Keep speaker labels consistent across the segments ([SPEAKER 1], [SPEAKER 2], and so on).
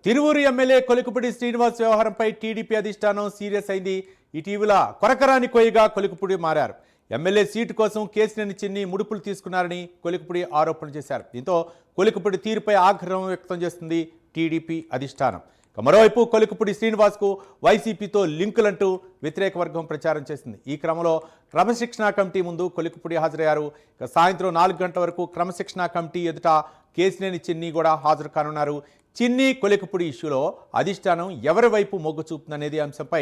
[SPEAKER 1] Tiruvuru MLA Kolikapudi Srinivas వ్యవహారంపై TDP అధిష్టానం serious అయింది. ఇటీవల కొరకరాని కొయ్యగా కొలికపూడి మారారు. ఎమ్మెల్యే సీటు కోసం కేసినేని చిన్ని ముడుపులు తీసుకున్నారని కొలికపూడి ఆరోపణ చేశారు. దీంతో కొలికపూడి తీరుపై ఆగ్రహం వ్యక్తం చేస్తుంది టీడీపీ అధిష్టానం. మరోవైపు కొలికపూడి శ్రీనివాస్కు వైసీపీతో లింకులంటూ వ్యతిరేక వర్గం ప్రచారం చేసింది. ఈ క్రమంలో క్రమశిక్షణా కమిటీ ముందు కొలికపూడి హాజరయ్యారు. సాయంత్రం 4 గంటల వరకు క్రమశిక్షణా కమిటీ ఎదుట కేసినేని చిన్ని కూడా హాజరు కానున్నారు. చిన్ని కొలికపూడి ఇష్యూలో అధిష్టానం ఎవరి వైపు మొగ్గు చూపుతుందనేది అంశంపై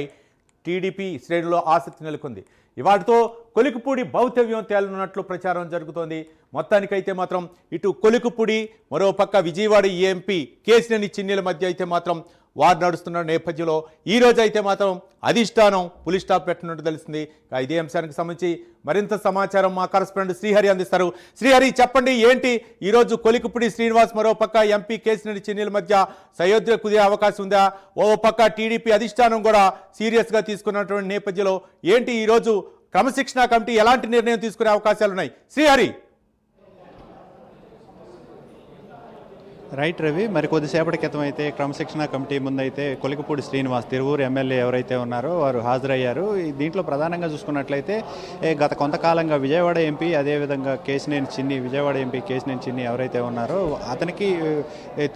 [SPEAKER 1] టీడీపీ శ్రేణుల్లో ఆసక్తి నెలకొంది. ఇవాటితో కొలికపూడి భౌతవ్యం తేలనున్నట్లు ప్రచారం జరుగుతోంది. మొత్తానికైతే మాత్రం ఇటు కొలికపూడి, మరోపక్క విజయవాడ ఎంపీ కేసినేని చిన్నిల మధ్య అయితే మాత్రం వారు నడుస్తున్న నేపథ్యంలో ఈ రోజు అయితే మాత్రం అధిష్టానం పులి స్టాప్ పెట్టినట్టు తెలిసింది. ఇదే అంశానికి సంబంధించి మరింత సమాచారం మా కరెస్పాండెంట్ శ్రీహరి అందిస్తారు. శ్రీహరి, చెప్పండి, ఏంటి ఈరోజు కొలికపూడి శ్రీనివాస్ మరోపక్క ఎంపీ కేసినేని చిన్నిల మధ్య సయోధ్య కుదిరే అవకాశం ఉందా? ఓ పక్క టీడీపీ అధిష్టానం కూడా సీరియస్గా తీసుకున్నటువంటి నేపథ్యంలో ఏంటి ఈరోజు క్రమశిక్షణా కమిటీ ఎలాంటి నిర్ణయం తీసుకునే అవకాశాలు ఉన్నాయి? శ్రీహరి.
[SPEAKER 2] రైట్ రవి, మరి కొద్దిసేపటి క్రితం అయితే క్రమశిక్షణ కమిటీ ముందైతే కొలికపూడి శ్రీనివాస్ తిరువూరు ఎమ్మెల్యే ఎవరైతే ఉన్నారో వారు హాజరయ్యారు. దీంట్లో ప్రధానంగా చూసుకున్నట్లయితే గత కొంతకాలంగా విజయవాడ ఎంపీ, అదేవిధంగా విజయవాడ ఎంపీ కేసినేని చిన్ని ఎవరైతే ఉన్నారో అతనికి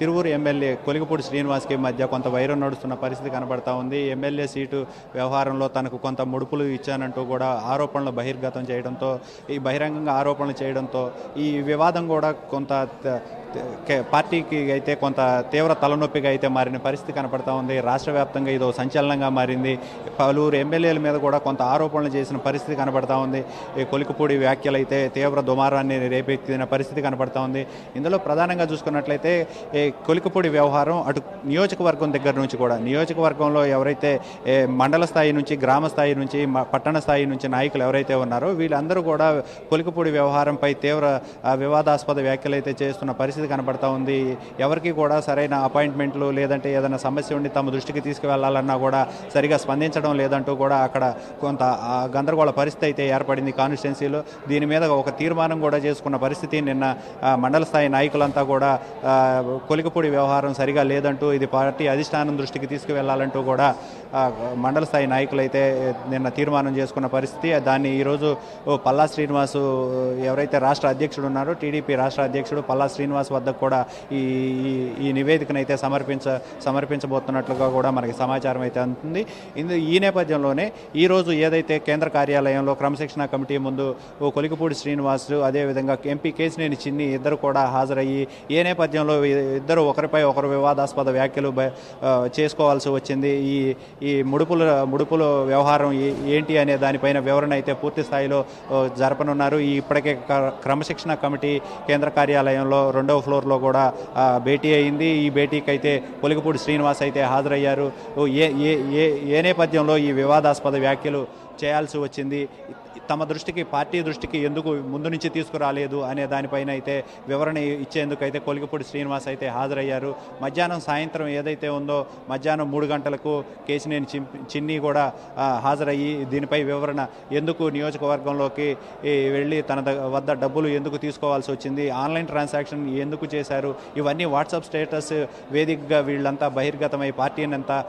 [SPEAKER 2] తిరువూరు ఎమ్మెల్యే కొలికపూడి శ్రీనివాస్కి మధ్య కొంత వైరం నడుస్తున్న పరిస్థితి కనబడతా ఉంది. ఎమ్మెల్యే సీటు వ్యవహారంలో తనకు కొంత ముడుపులు ఇచ్చానంటూ కూడా ఆరోపణలు బహిర్గతం చేయడంతో, ఈ బహిరంగంగా ఆరోపణలు చేయడంతో ఈ వివాదం కూడా కొంత పార్టీకి అయితే కొంత తీవ్ర తలనొప్పిగా అయితే మారిన పరిస్థితి కనపడతా ఉంది. రాష్ట్ర వ్యాప్తంగా ఇదో సంచలనంగా మారింది. పలువురు ఎమ్మెల్యేల మీద కూడా కొంత ఆరోపణలు చేసిన పరిస్థితి కనపడతా ఉంది. కొలికపూడి వ్యాఖ్యలు అయితే తీవ్ర దుమారాన్ని రేపెత్తిన పరిస్థితి కనపడతా ఉంది. ఇందులో ప్రధానంగా చూసుకున్నట్లయితే కొలికపూడి వ్యవహారం అటు నియోజకవర్గం దగ్గర నుంచి కూడా, నియోజకవర్గంలో ఎవరైతే మండల స్థాయి నుంచి, గ్రామ స్థాయి నుంచి, పట్టణ స్థాయి నుంచి నాయకులు ఎవరైతే ఉన్నారో వీళ్ళందరూ కూడా కొలికపూడి వ్యవహారంపై తీవ్ర వివాదాస్పద వ్యాఖ్యలు అయితే చేస్తున్న పరిస్థితి కనబడతా ఉంది. ఎవరికి కూడా సరైన అపాయింట్మెంట్లు లేదంటే ఏదైనా సమస్య ఉండి తమ దృష్టికి తీసుకువెళ్లాలన్నా కూడా సరిగా స్పందించడం లేదంటూ కూడా అక్కడ కొంత గందరగోళ పరిస్థితి అయితే ఏర్పడింది కాన్స్టిట్యున్సీలో. దీని మీద ఒక తీర్మానం కూడా చేసుకున్న పరిస్థితి నిన్న మండల స్థాయి నాయకులంతా కూడా కొలికపూడి వ్యవహారం సరిగా లేదంటూ ఇది పార్టీ అధిష్టానం దృష్టికి తీసుకువెళ్లాలంటూ కూడా మండల స్థాయి నాయకులు అయితే నిన్న తీర్మానం చేసుకున్న పరిస్థితి. దాన్ని ఈరోజు పల్లా శ్రీనివాసు ఎవరైతే రాష్ట్ర అధ్యక్షుడు ఉన్నారో, టీడీపీ రాష్ట్ర అధ్యక్షుడు పల్లా శ్రీనివాస్ వద్దకు కూడా ఈ నివేదికను అయితే సమర్పించబోతున్నట్లుగా కూడా మనకి సమాచారం అయితే అందుతుంది. ఈ నేపథ్యంలోనే ఈరోజు ఏదైతే కేంద్ర కార్యాలయంలో క్రమశిక్షణ కమిటీ ముందు కొలికపూడి శ్రీనివాస్, అదేవిధంగా ఎంపీ కేసినేని చిన్ని ఇద్దరు కూడా హాజరయ్యి ఏ నేపథ్యంలో ఇద్దరు ఒకరిపై ఒకరు వివాదాస్పద వ్యాఖ్యలు చేసుకోవాల్సి వచ్చింది, ఈ ముడుపుల వ్యవహారం ఏంటి అనే దానిపైన వివరణ అయితే పూర్తి స్థాయిలో జరపనున్నారు. ఇప్పటికే క్రమశిక్షణ కమిటీ కేంద్ర కార్యాలయంలో 2వ ఫ్లోర్లో కూడా భేటీ అయింది. ఈ భేటీకి అయితే కొలికపూడి శ్రీనివాస్ అయితే హాజరయ్యారు. ఏ నేపథ్యంలో ఈ వివాదాస్పద వ్యాఖ్యలు చేయాల్సి వచ్చింది, తమ దృష్టికి, పార్టీ దృష్టికి ఎందుకు ముందు నుంచి తీసుకురాలేదు అనే దానిపైన అయితే వివరణ ఇచ్చేందుకు అయితే కొలికపూడి శ్రీనివాస్ అయితే హాజరయ్యారు. సాయంత్రం ఏదైతే ఉందో మధ్యాహ్నం 3 గంటలకు కేసినేని చిన్ని కూడా హాజరయ్యి దీనిపై వివరణ, ఎందుకు నియోజకవర్గంలోకి వెళ్ళి తన వద్ద డబ్బులు ఎందుకు తీసుకోవాల్సి వచ్చింది, ఆన్లైన్ ట్రాన్సాక్షన్ ఎందుకు చేశారు, ఇవన్నీ వాట్సాప్ స్టేటస్ వేదికగా వీళ్ళంతా బహిర్గతమై పార్టీని అంతా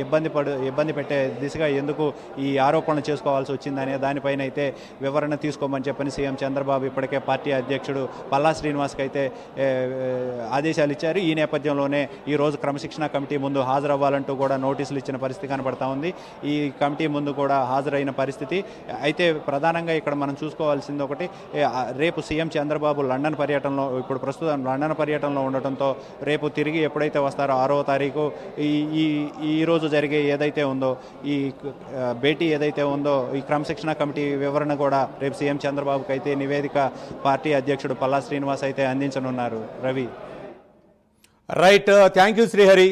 [SPEAKER 2] ఇబ్బంది పెట్టే దిశగా ఎందుకు ఈ ఆరోపణలు చేసుకోవాల్సి వచ్చిందనే దానిపైన అయితే వివరణ తీసుకోమని చెప్పని సీఎం చంద్రబాబు ఇప్పటికే పార్టీ అధ్యక్షుడు పల్లా శ్రీనివాస్కి అయితే ఆదేశాలు ఇచ్చారు. ఈ నేపథ్యంలోనే ఈరోజు క్రమశిక్షణ కమిటీ ముందు హాజరవ్వాలంటూ కూడా నోటీసులు ఇచ్చిన పరిస్థితి కనబడతా ఉంది. ఈ కమిటీ ముందు కూడా హాజరైన పరిస్థితి అయితే ప్రధానంగా ఇక్కడ మనం చూసుకోవాల్సింది ఒకటి, రేపు సీఎం చంద్రబాబు లండన్ పర్యటనలో, ఇప్పుడు ప్రస్తుతం లండన్ పర్యటనలో ఉండటంతో రేపు తిరిగి ఎప్పుడైతే వస్తారో 6వ తారీఖు ఈ రోజు జరిగే ఏదైతే ఉందో ఈ భేటీ ఏదైతే ఉందో ఈ క్రమశిక్షణ కమిటీ వివరణ కూడా రేపు సీఎం చంద్రబాబుకి అయితే నివేదిక పార్టీ అధ్యక్షుడు పల్లా శ్రీనివాస్ అయితే అందించనున్నారు. Ravi.
[SPEAKER 1] Right, thank you Srihari.